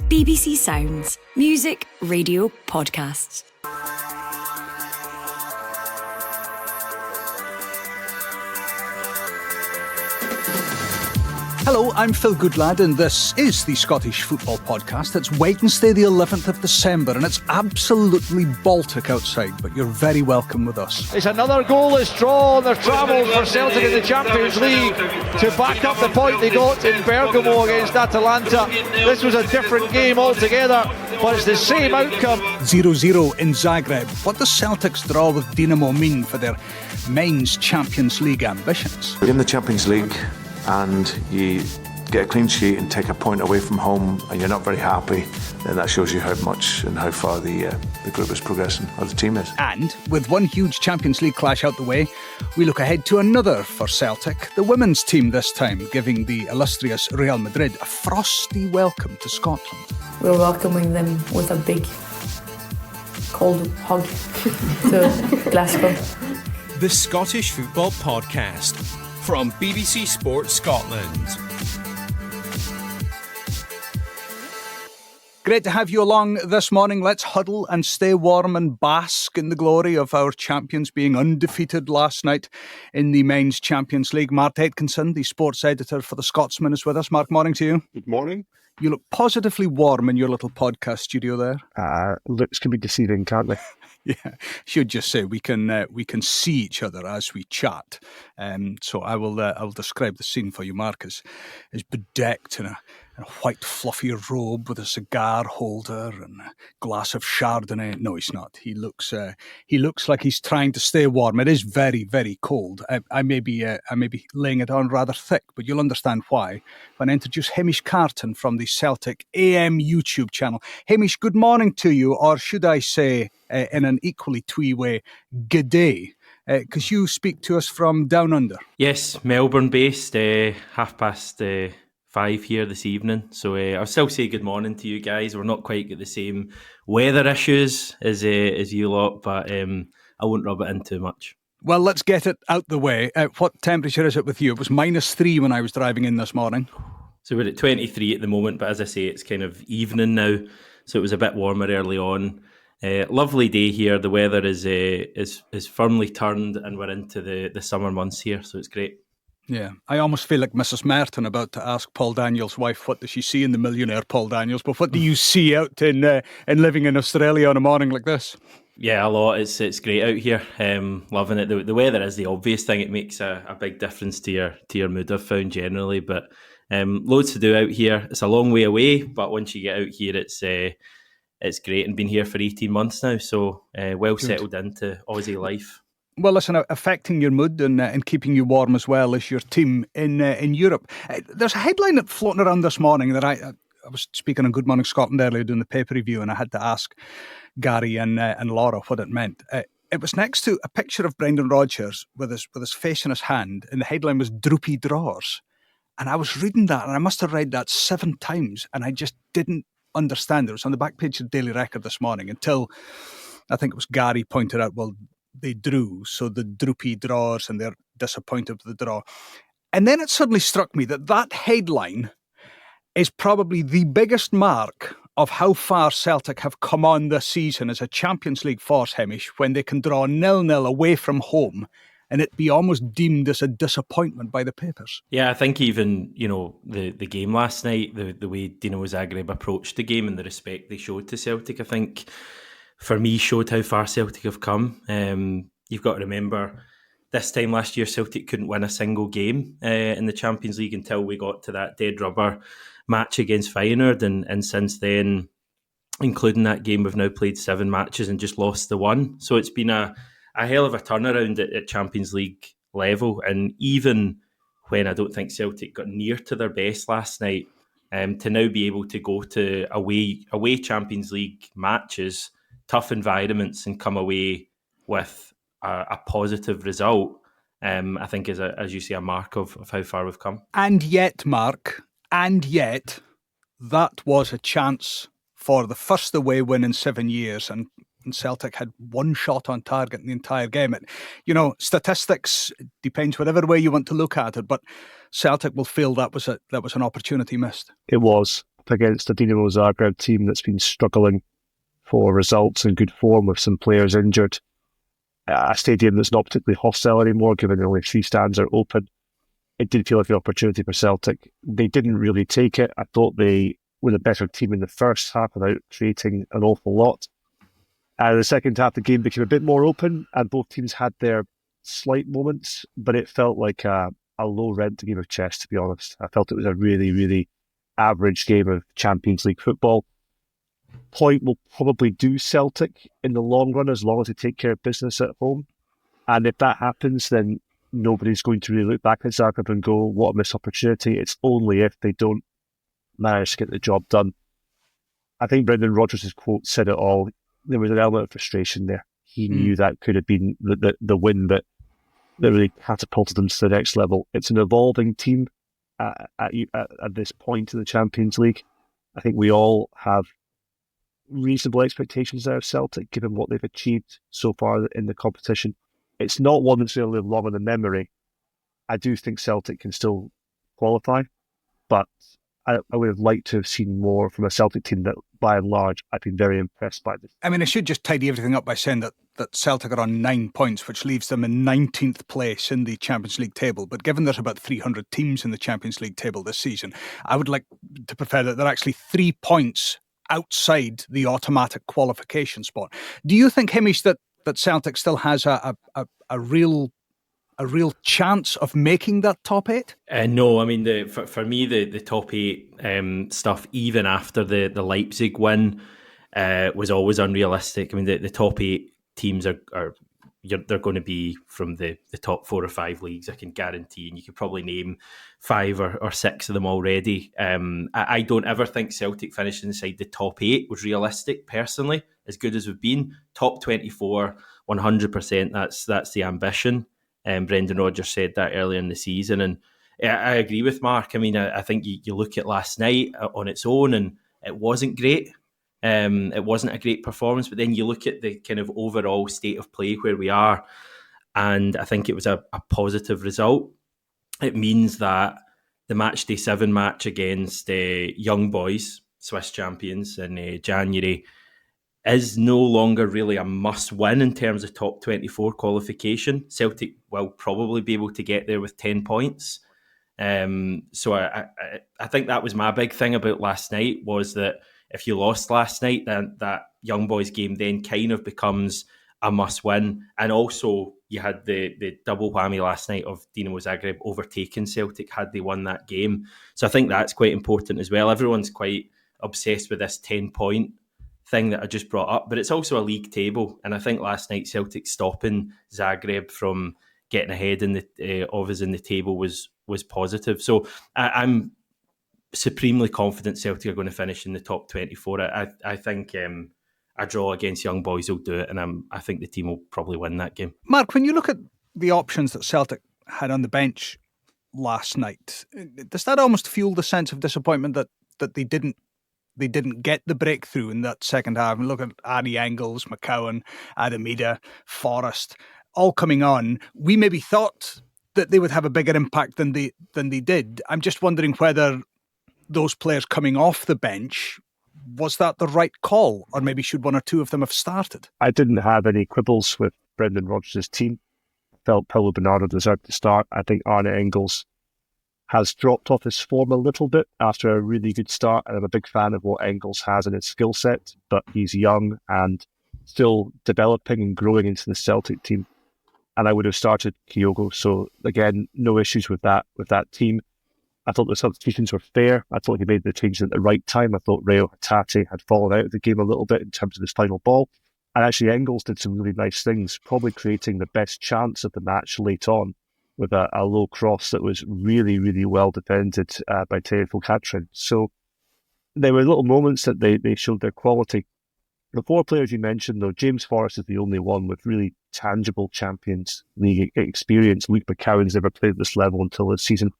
BBC Sounds. Music, radio, podcasts. Hello, I'm Phil Goodlad and this is the Scottish Football Podcast. It's Wednesday the 11th of December and it's absolutely Baltic outside, but you're very welcome with us. It's another goalless draw on their travels for Celtic in the Champions League to back up the point they got in Bergamo against Atalanta. This was a different game altogether, but it's the same outcome. 0-0 in Zagreb. What does Celtic's draw with Dinamo mean for their men's Champions League ambitions? You're in the Champions League and you get a clean sheet and take a point away from home and you're not very happy, then that shows you how much and how far the group is progressing, or the team is. And with one huge Champions League clash out the way, we look ahead to another for Celtic, the women's team this time, giving the illustrious Real Madrid a frosty welcome to Scotland. We're welcoming them with a big cold hug to Glasgow. The Scottish Football Podcast from BBC Sports Scotland. Great to have you along this morning. Let's huddle and stay warm and bask in the glory of our champions being undefeated last night in the Men's Champions League. Mark Atkinson, the sports editor for The Scotsman, is with us. Mark, morning to you. Good morning. You look positively warm in your little podcast studio there. Looks can be deceiving, can't they? Yeah, should just say we can see each other as we chat. So I will describe the scene for you. Marcus is bedecked in a white fluffy robe with a cigar holder and a glass of Chardonnay. No, he's not. He looks like he's trying to stay warm. It is very, very cold. I may be laying it on rather thick, but you'll understand why when I introduce Hamish Carton from the Celtic AM YouTube channel. Hamish, good morning to you, or should I say, in an equally twee way, good day, because you speak to us from down under. Yes, Melbourne-based, 5:30 here this evening. So I'll still say good morning to you guys. We're not quite got the same weather issues as you lot, but I won't rub it in too much. Well, let's get it out the way. What temperature is it with you? It was -3 when I was driving in this morning. So we're at 23 at the moment, but as I say, it's kind of evening now. So it was a bit warmer early on. Lovely day here. The weather is firmly turned and we're into the summer months here, so it's great. Yeah, I almost feel like Mrs. Merton about to ask Paul Daniels' wife, what does she see in the millionaire Paul Daniels? But what do you see out in living in Australia on a morning like this? Yeah, a lot. It's great out here. Loving it. The weather is the obvious thing. It makes a big difference to your mood, I've found generally. But loads to do out here. It's a long way away, but once you get out here, it's great, and been here for 18 months now, so well Good. Settled into Aussie life. Well, listen, affecting your mood and keeping you warm as well is your team in Europe. There's a headline that's floating around this morning that I was speaking on Good Morning Scotland earlier doing the paper review, and I had to ask Gary and Laura what it meant. It was next to a picture of Brendan Rodgers with his face in his hand, and the headline was "Droopy Drawers." And I was reading that, and I must have read that 7 times, and I just didn't understand. It was on the back page of the Daily Record this morning until I think it was Gary pointed out, well, they drew, so the droopy drawers, and they're disappointed with the draw. And then it suddenly struck me that headline is probably the biggest mark of how far Celtic have come on this season as a Champions League force, Hamish, when they can draw 0-0 away from home and it be almost deemed as a disappointment by the papers. Yeah, I think even, the game last night, the way Dinamo Zagreb approached the game and the respect they showed to Celtic, I think, for me, showed how far Celtic have come. You've got to remember, this time last year, Celtic couldn't win a single game in the Champions League until we got to that dead rubber match against Feyenoord, and since then, including that game, we've now played 7 matches and just lost the one. So it's been a hell of a turnaround at Champions League level, and even when I don't think Celtic got near to their best last night, to now be able to go to away Champions League matches, tough environments, and come away with a positive result, I think is, as you say, a mark of how far we've come. And yet, Mark, that was a chance for the first away win in 7 years, and Celtic had one shot on target in the entire game. Statistics depends whatever way you want to look at it, but Celtic will feel that was an opportunity missed. It was, up against a Dinamo Zagreb team that's been struggling for results and good form with some players injured. A stadium that's not particularly hostile anymore, given only 3 stands are open. It did feel like an opportunity for Celtic. They didn't really take it. I thought they were the better team in the first half without creating an awful lot. The second half, the game became a bit more open, and both teams had their slight moments, but it felt like a low-rent game of chess, to be honest. I felt it was a really, really average game of Champions League football. Point will probably do Celtic in the long run, as long as they take care of business at home. And if that happens, then nobody's going to really look back at Zagreb and go, what a missed opportunity. It's only if they don't manage to get the job done. I think Brendan Rodgers' quote said it all. There was an element of frustration there. He knew that could have been the win that really catapulted them to the next level. It's an evolving team at this point in the Champions League. I think we all have reasonable expectations there of Celtic, given what they've achieved so far in the competition. It's not one that's going to live long in the memory. I do think Celtic can still qualify, but I would have liked to have seen more from a Celtic team that, by and large, I've been very impressed by this. I mean, I should just tidy everything up by saying that Celtic are on 9 points, which leaves them in 19th place in the Champions League table. But given there's about 300 teams in the Champions League table this season, I would like to prefer that they're actually 3 points outside the automatic qualification spot. Do you think, Hamish, that Celtic still has a real chance of making that top 8? No, I mean, for me, the top 8 stuff, even after the Leipzig win, was always unrealistic. I mean, the top 8 teams they're going to be from the top 4 or 5 leagues, I can guarantee, and you could probably name 5 or 6 of them already. I don't ever think Celtic finishing inside the top 8 was realistic, personally, as good as we've been. Top 24, 100%, that's the ambition. Brendan Rodgers said that earlier in the season, and I agree with Mark. I mean, I think you look at last night on its own, and it wasn't great. It wasn't a great performance, but then you look at the kind of overall state of play where we are, and I think it was a positive result. It means that the matchday 7 match against Young Boys, Swiss champions, in January is no longer really a must-win in terms of top 24 qualification. Celtic will probably be able to get there with 10 points. So I think that was my big thing about last night, was that if you lost last night, then that Young Boys game then kind of becomes a must-win. And also, you had the double whammy last night of Dinamo Zagreb overtaking Celtic had they won that game. So I think that's quite important as well. Everyone's quite obsessed with this 10-point thing that I just brought up, but it's also a league table. And I think last night Celtic stopping Zagreb from getting ahead of us in the table was positive. So I'm supremely confident Celtic are going to finish in the top 24. I think a draw against Young Boys will do it, and I think the team will probably win that game. Mark, when you look at the options that Celtic had on the bench last night, does that almost fuel the sense of disappointment that they didn't get the breakthrough in that second half? And look at Addy Engels, McCowan, Adamida, Forrest, all coming on. We maybe thought that they would have a bigger impact than they did. I'm just wondering whether those players coming off the bench, was that the right call? Or maybe should 1 or 2 of them have started? I didn't have any quibbles with Brendan Rodgers' team. I felt Paulo Bernardo deserved to start. I think Arne Engels has dropped off his form a little bit after a really good start, and I'm a big fan of what Engels has in his skill set, but he's young and still developing and growing into the Celtic team. And I would have started Kyogo, so again, no issues with that team. I thought the substitutions were fair. I thought he made the changes at the right time. I thought Reo Hatate had fallen out of the game a little bit in terms of his final ball. And actually Engels did some really nice things, probably creating the best chance of the match late on with a low cross that was really, really well defended by Teofil Catrin. So there were little moments that they showed their quality. The 4 players you mentioned, though, James Forrest is the only one with really tangible Champions League experience. Luke McCowan's never played at this level until this season.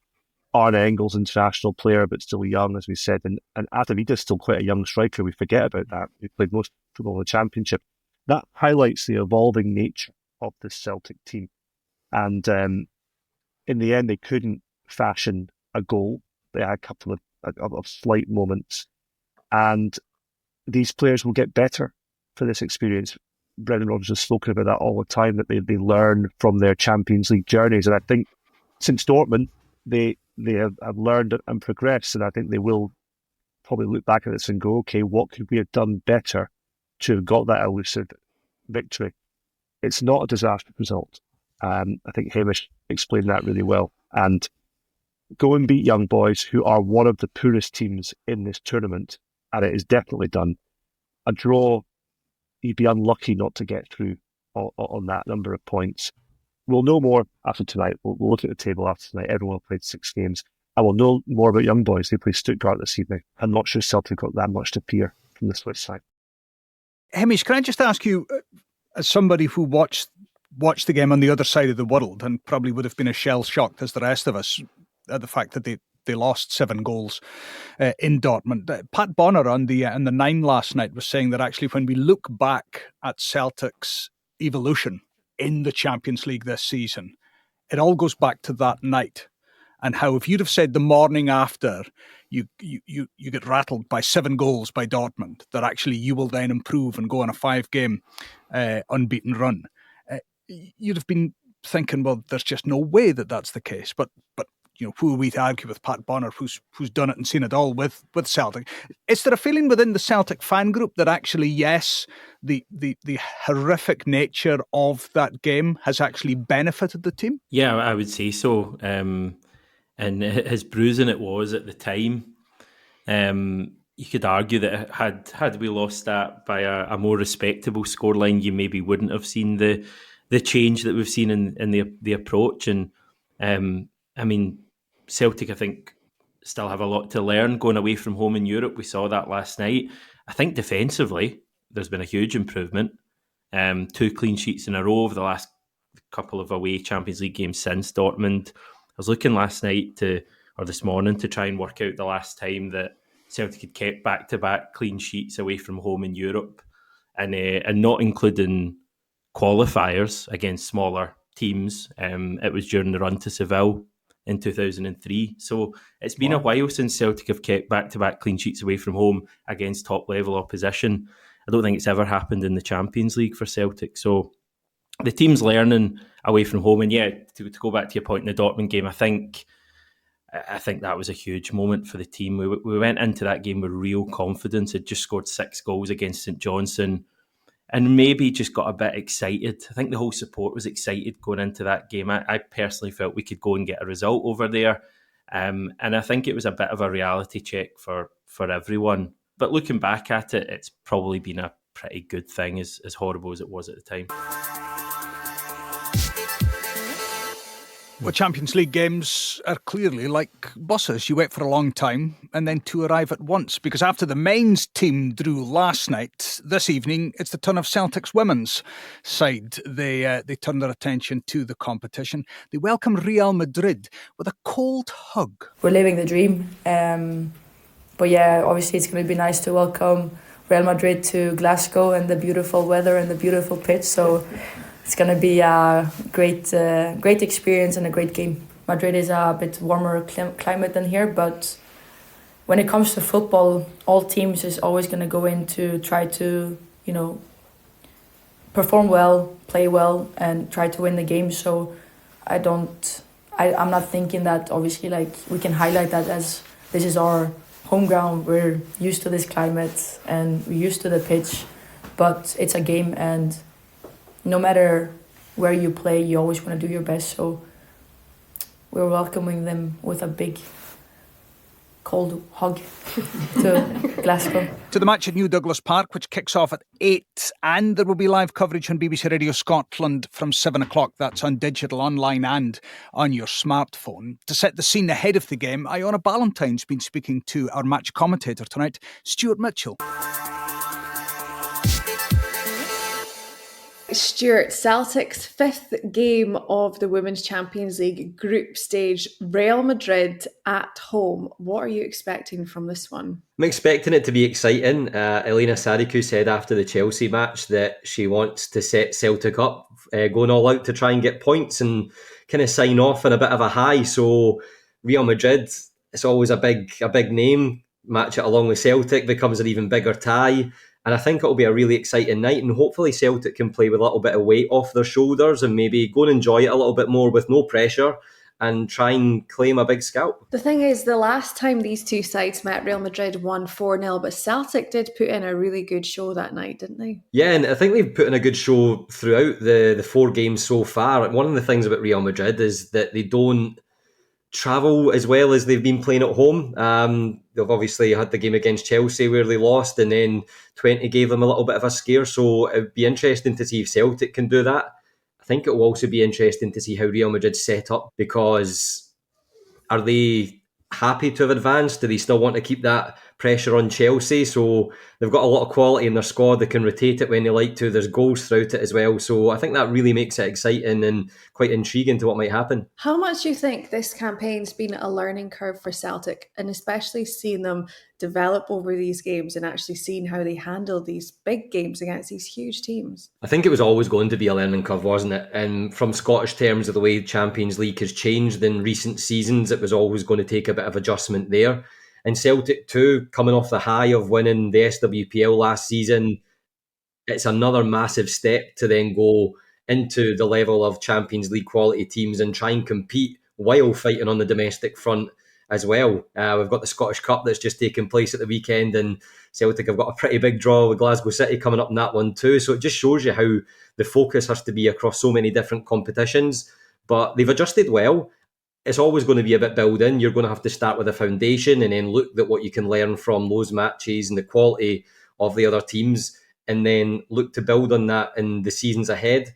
Arne Engels, international player, but still young, as we said. And Adamida's still quite a young striker. We forget about that. He played most football in the Championship. That highlights the evolving nature of this Celtic team. And in the end, they couldn't fashion a goal. They had a couple of slight moments. And these players will get better for this experience. Brendan Rodgers has spoken about that all the time, that they learn from their Champions League journeys. And I think since Dortmund, they have learned and progressed. And I think they will probably look back at this and go, okay, what could we have done better to have got that elusive victory? It's not a disastrous result. I think Hamish explained that really well. And go and beat Young Boys, who are one of the poorest teams in this tournament, and it is definitely done. A draw, you'd be unlucky not to get through on that number of points. We'll know more after tonight. We'll look at the table after tonight. Everyone will played 6 games. And we'll know more about Young Boys. They play Stuttgart this evening. I'm not sure Celtic got that much to fear from the Swiss side. Hamish, can I just ask you, as somebody who watched the game on the other side of the world and probably would have been as shell-shocked as the rest of us at the fact that they lost 7 goals in Dortmund. Pat Bonner on the 9 last night was saying that actually when we look back at Celtic's evolution in the Champions League this season, it all goes back to that night. And how if you'd have said the morning after you get rattled by 7 goals by Dortmund, that actually you will then improve and go on a 5-game unbeaten run, you'd have been thinking, well, there's just no way that that's the case. But you know, who are we to argue with Pat Bonner, who's done it and seen it all with Celtic? Is there a feeling within the Celtic fan group that actually, yes, the horrific nature of that game has actually benefited the team? Yeah, I would say so. And as bruising it was at the time, you could argue that had we lost that by a more respectable scoreline, you maybe wouldn't have seen the change that we've seen in the approach. And I mean, Celtic, I think, still have a lot to learn going away from home in Europe. We saw that last night. I think defensively, there's been a huge improvement. 2 clean sheets in a row over the last couple of away Champions League games since Dortmund. I was looking this morning to try and work out the last time that Celtic had kept back-to-back clean sheets away from home in Europe, and not including qualifiers against smaller teams. It was during the run to Seville in 2003. So it's been a while since Celtic have kept back-to-back clean sheets away from home against top-level opposition. I don't think it's ever happened in the Champions League for Celtic. So the team's learning away from home. And yeah, to go back to your point in the Dortmund game, I think that was a huge moment for the team. We went into that game with real confidence. Had just scored 6 goals against St Johnstone and maybe just got a bit excited. I think the whole support was excited going into that game. I personally felt we could go and get a result over there. And I think it was a bit of a reality check for everyone. But looking back at it, it's probably been a pretty good thing, as horrible as it was at the time. Well, Champions League games are clearly like buses. You wait for a long time and then 2 arrive at once. Because after the men's team drew last night, this evening, it's the turn of Celtic's women's side. They turn their attention to the competition. They welcome Real Madrid with a cold hug. We're living the dream. But yeah, obviously it's going to be nice to welcome Real Madrid to Glasgow and the beautiful weather and the beautiful pitch. So it's going to be a great experience and a great game. Madrid is a bit warmer climate than here, but when it comes to football, all teams is always going to go in to try to, perform well, play well, and try to win the game. So I'm not thinking that obviously like we can highlight that as this is our home ground. We're used to this climate and we're used to the pitch, but it's a game, and no matter where you play, you always want to do your best. So we're welcoming them with a big cold hug to Glasgow. To the match at New Douglas Park, which kicks off at 8, and there will be live coverage on BBC Radio Scotland from 7 o'clock. That's on digital, online and on your smartphone. To set the scene ahead of the game, Iona Ballantyne's been speaking to our match commentator tonight, Stuart Mitchell. Stuart, Celtic's 5th game of the Women's Champions League group stage, Real Madrid at home. What are you expecting from this one? I'm expecting it to be exciting. Elena Sariku said after the Chelsea match that she wants to set Celtic up, going all out to try and get points and kind of sign off on a bit of a high. So Real Madrid, it's always a big name. match it along with Celtic becomes an even bigger tie. And I think it'll be a really exciting night, and hopefully Celtic can play with a little bit of weight off their shoulders and maybe go and enjoy it a little bit more with no pressure and try and claim a big scalp. The thing is, the last time these two sides met, Real Madrid won 4-0, but Celtic did put in a really good show that night, didn't they? Yeah, and I think they've put in a good show throughout the 4 games so far. One of the things about Real Madrid is that they don't travel as well as they've been playing at home. They've obviously had the game against Chelsea where they lost, and then 20 gave them a little bit of a scare, so it'd be interesting to see if Celtic can do that. I think it will also be interesting to see how Real Madrid's set up, because are they happy to have advanced? Do they still want to keep that pressure on Chelsea? So they've got a lot of quality in their squad. They can rotate it when they like to. There's goals throughout it as well. So I think that really makes it exciting and quite intriguing to what might happen. How much do you think this campaign's been a learning curve for Celtic, and especially seeing them develop over these games and actually seeing how they handle these big games against these huge teams? I think it was always going to be a learning curve, wasn't it? And from Scottish terms, of the way the Champions League has changed in recent seasons, it was always going to take a bit of adjustment there. And Celtic too, coming off the high of winning the SWPL last season, it's another massive step to then go into the level of Champions League quality teams and try and compete while fighting on the domestic front as well. We've got the Scottish Cup that's just taken place at the weekend, and Celtic have got a pretty big draw with Glasgow City coming up in that one too. So it just shows you how the focus has to be across so many different competitions. But they've adjusted well. It's always going to be a bit built in. You're going to have to start with a foundation and then look at what you can learn from those matches and the quality of the other teams, and then look to build on that in the seasons ahead.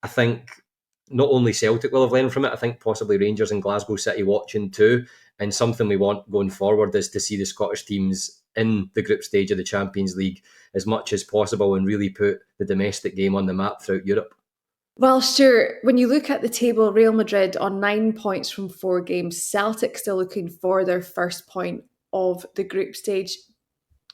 I think not only Celtic will have learned from it, I think possibly Rangers and Glasgow City watching too. And something we want going forward is to see the Scottish teams in the group stage of the Champions League as much as possible and really put the domestic game on the map throughout Europe. Well, Stuart, when you look at the table, Real Madrid on 9 points from 4 games, Celtic still looking for their first point of the group stage.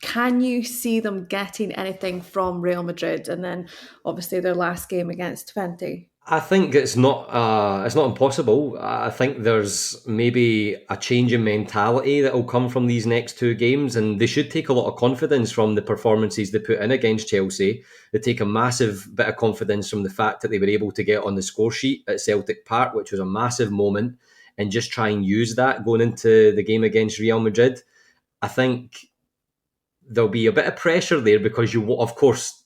Can you see them getting anything from Real Madrid? And then obviously their last game against Twente. I think it's not impossible. I think there's maybe a change in mentality that will come from these next 2 games, and they should take a lot of confidence from the performances they put in against Chelsea. They take a massive bit of confidence from the fact that they were able to get on the score sheet at Celtic Park, which was a massive moment, and just try and use that going into the game against Real Madrid. I think there'll be a bit of pressure there because of course,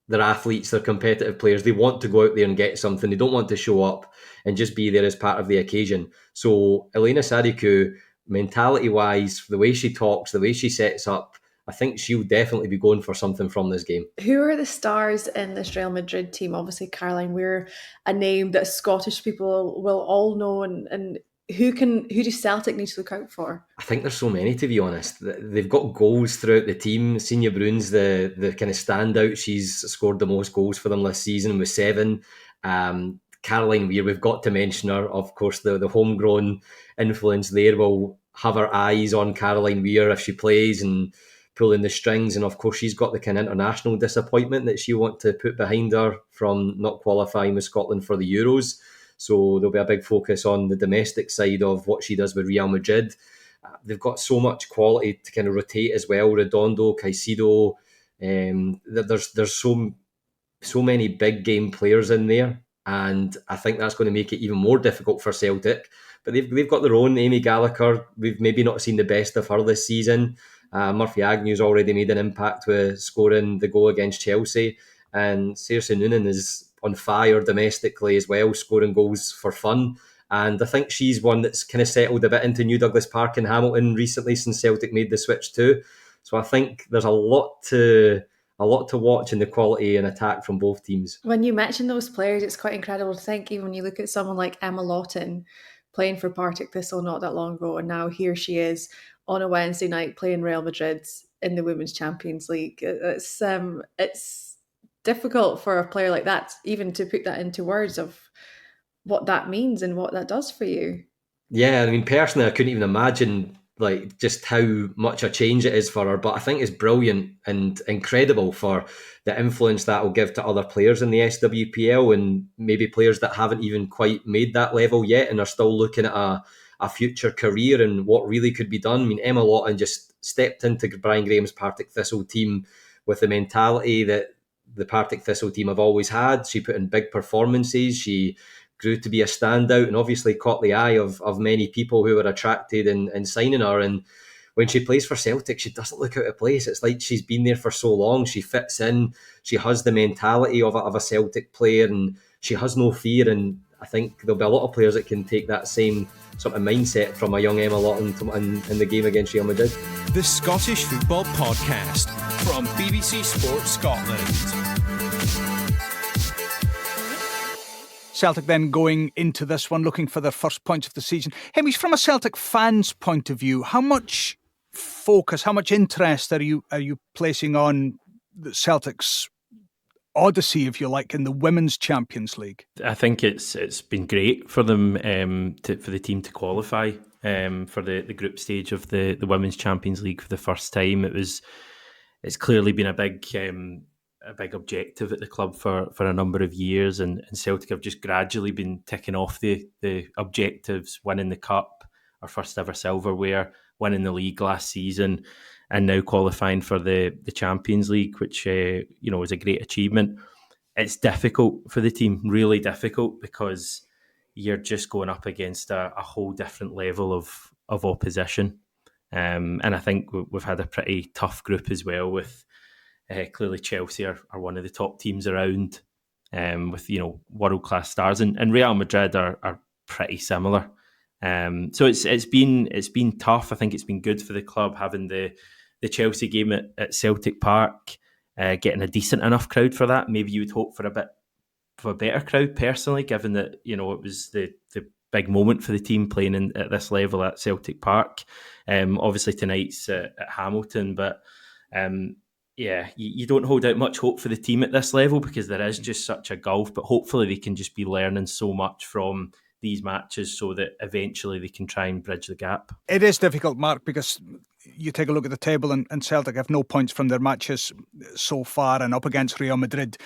they're athletes, they're competitive players. They want to go out there and get something. They don't want to show up and just be there as part of the occasion. So Elena Sadiku, mentality-wise, the way she talks, the way she sets up, I think she'll definitely be going for something from this game. Who are the stars in this Real Madrid team? Obviously, Caroline Weir, a name that Scottish people will all know, and who does Celtic need to look out for? I think there's so many, to be honest. They've got goals throughout the team. Senia Bruin's the kind of standout. She's scored the most goals for them this season with 7. Caroline Weir, we've got to mention her. Of course, the homegrown influence there will have her eyes on Caroline Weir if she plays and pulling the strings. And of course, she's got the kind of international disappointment that she want to put behind her from not qualifying with Scotland for the Euros. So there'll be a big focus on the domestic side of what she does with Real Madrid. They've got so much quality to kind of rotate as well. Redondo, Caicedo, there's so many big game players in there, and I think that's going to make it even more difficult for Celtic. But they've got their own. Amy Gallagher, we've maybe not seen the best of her this season. Murphy Agnew's already made an impact with scoring the goal against Chelsea, and Saoirse Noonan is on fire domestically as well, scoring goals for fun. And I think she's one that's kind of settled a bit into New Douglas Park in Hamilton recently since Celtic made the switch too. So I think there's a lot to watch in the quality and attack from both teams. When you mention those players, it's quite incredible to think, even when you look at someone like Emma Lawton playing for Partick Thistle not that long ago, and now here she is on a Wednesday night playing Real Madrid in the Women's Champions League. It's difficult for a player like that even to put that into words of what that means and what that does for you. Yeah, I mean, personally, I couldn't even imagine like just how much a change it is for her, but I think it's brilliant and incredible for the influence that will give to other players in the SWPL, and maybe players that haven't even quite made that level yet and are still looking at a future career and what really could be done. I mean, Emma Lawton just stepped into Brian Graham's Partick Thistle team with the mentality that the Partick Thistle team have always had. She put in big performances. She grew to be a standout and obviously caught the eye of many people who were attracted in signing her. And when she plays for Celtic, she doesn't look out of place. It's like she's been there for so long. She fits in. She has the mentality of a Celtic player, and she has no fear. And I think there'll be a lot of players that can take that same sort of mindset from a young Emma Lawton in the game against Real Madrid. The Scottish Football Podcast from BBC Sports Scotland. Celtic then going into this one looking for their first points of the season. Hamish, from a Celtic fan's point of view, how much focus, how much interest are you placing on Celtic's odyssey, if you like, in the Women's Champions League? I think it's been great for them for the team to qualify for the group stage of the Women's Champions League for the first time. It's clearly been a big objective at the club for a number of years, and Celtic have just gradually been ticking off the objectives, winning the cup, our first ever silverware, winning the league last season, and now qualifying for the Champions League, which is a great achievement. It's difficult for the team, really difficult, because you're just going up against a whole different level of opposition, and I think we've had a pretty tough group as well, with clearly Chelsea are one of the top teams around, with world-class stars, and Real Madrid are pretty similar. So it's been tough. I think it's been good for the club having the Chelsea game at Celtic Park, getting a decent enough crowd for that. Maybe you would hope for a better crowd personally, given that it was the big moment for the team playing at this level at Celtic Park. Obviously tonight's at Hamilton, but you don't hold out much hope for the team at this level because there is just such a gulf, but hopefully they can just be learning so much from these matches so that eventually they can try and bridge the gap. It is difficult, Mark, because you take a look at the table and Celtic have no points from their matches so far, and up against Real Madrid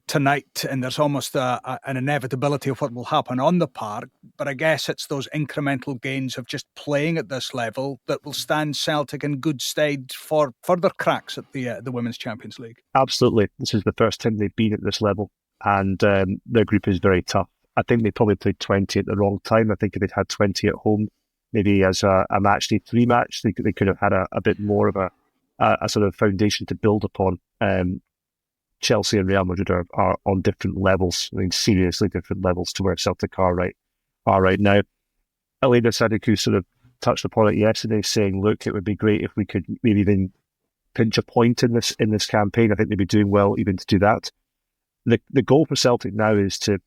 tonight, and there's almost an inevitability of what will happen on the park. But I guess it's those incremental gains of just playing at this level that will stand Celtic in good stead for further cracks at the Women's Champions League. Absolutely. This is the first time they've been at this level, and their group is very tough. I think they probably played 20 at the wrong time. I think if they'd had 20 at home, maybe as a match day 3 match, they could have had a bit more of a sort of foundation to build upon. Chelsea and Real Madrid are on different levels. I mean, seriously different levels to where Celtic are right now. Elena Sadiku sort of touched upon it yesterday, saying, "Look, it would be great if we could maybe even pinch a point in this campaign." I think they'd be doing well even to do that. The goal for Celtic now is to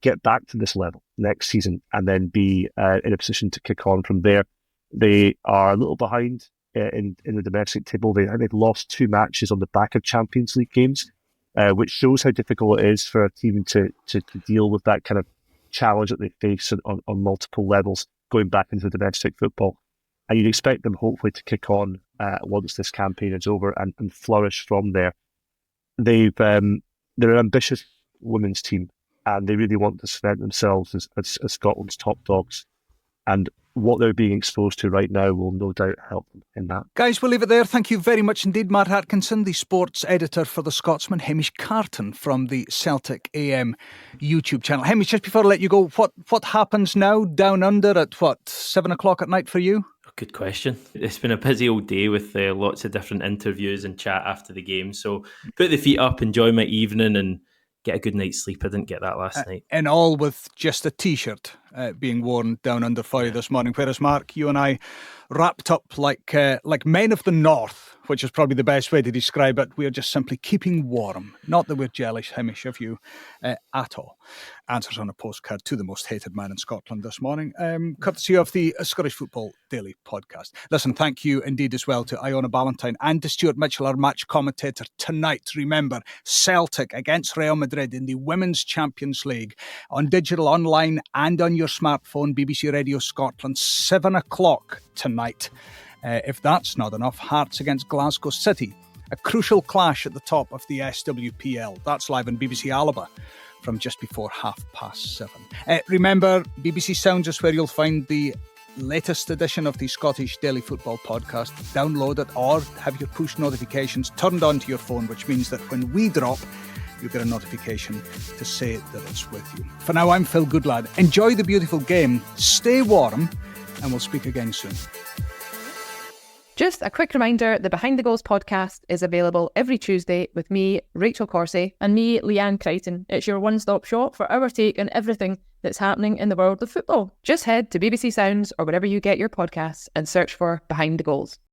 get back to this level next season and then be in a position to kick on from there. They are a little behind in the domestic table. They've lost 2 matches on the back of Champions League games, which shows how difficult it is for a team to deal with that kind of challenge that they face on multiple levels going back into domestic football. And you'd expect them hopefully to kick on once this campaign is over and flourish from there. They're an ambitious women's team, and they really want to cement themselves as Scotland's top dogs. And what they're being exposed to right now will no doubt help them in that. Guys, we'll leave it there. Thank you very much indeed, Matt Atkinson, the sports editor for The Scotsman, Hamish Carton from the Celtic AM YouTube channel. Hamish, just before I let you go, what happens now down under at 7 o'clock at night for you? Good question. It's been a busy old day with lots of different interviews and chat after the game. So put the feet up, enjoy my evening and get a good night's sleep. I didn't get that last night. And all with just a T-shirt being worn down under fire this morning. Whereas, Mark, you and I wrapped up like men of the north, which is probably the best way to describe it. We're just simply keeping warm. Not that we're jealous, Hamish, of you at all. Answers on a postcard to the most hated man in Scotland this morning, courtesy of the Scottish Football Daily Podcast. Listen, thank you indeed as well to Iona Ballantyne and to Stuart Mitchell, our match commentator tonight. Remember, Celtic against Real Madrid in the Women's Champions League on digital, online and on your smartphone. BBC Radio Scotland, 7 o'clock tonight. If that's not enough, Hearts against Glasgow City. A crucial clash at the top of the SWPL. That's live on BBC Alaba from just before 7:30. Remember, BBC Sounds is where you'll find the latest edition of the Scottish Daily Football Podcast. Download it or have your push notifications turned on to your phone, which means that when we drop, you'll get a notification to say that it's with you. For now, I'm Phil Goodlad. Enjoy the beautiful game, stay warm, and we'll speak again soon. Just a quick reminder, the Behind the Goals podcast is available every Tuesday with me, Rachel Corsey, and me, Leanne Crichton. It's your one-stop shop for our take on everything that's happening in the world of football. Just head to BBC Sounds or wherever you get your podcasts and search for Behind the Goals.